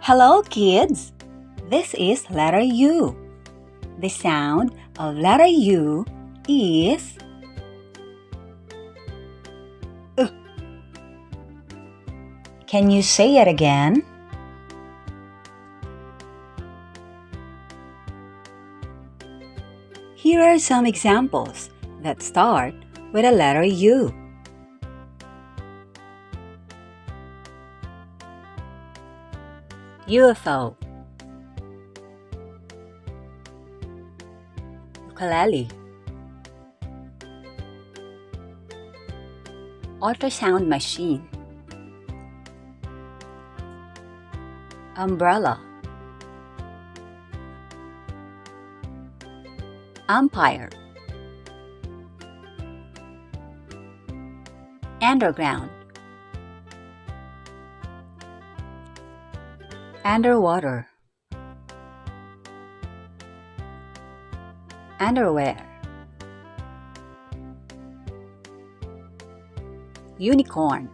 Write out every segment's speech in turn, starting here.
Hello, kids! This is letter U. The sound of letter U is U. Can you say it again? Here are some examples that start with a letter U. UFO, ukulele, ultrasound machine, umbrella, umpire, underground, underwater, underwear, unicorn,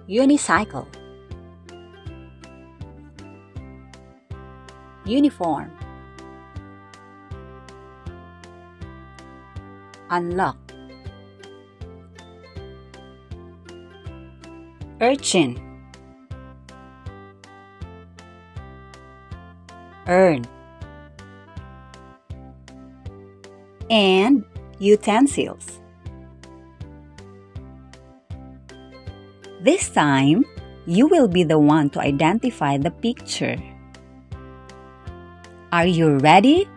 unicycle, uniform, unlock, urchin, urn, and utensils. This time, you will be the one to identify the picture. Are you ready?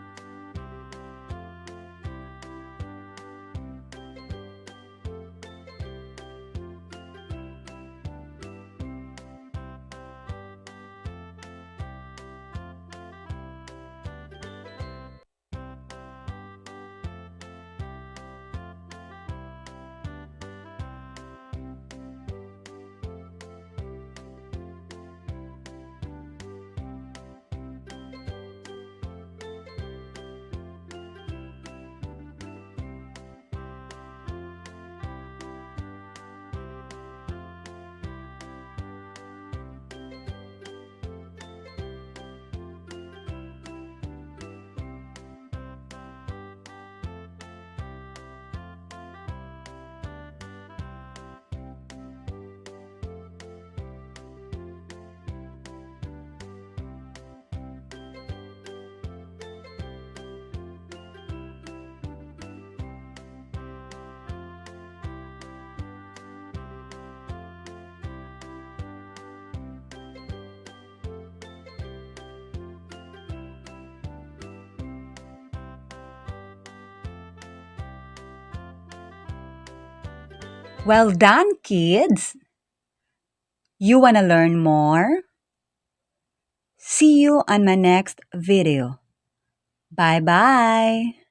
Well done, kids! You wanna learn more? See you on my next video. Bye-bye!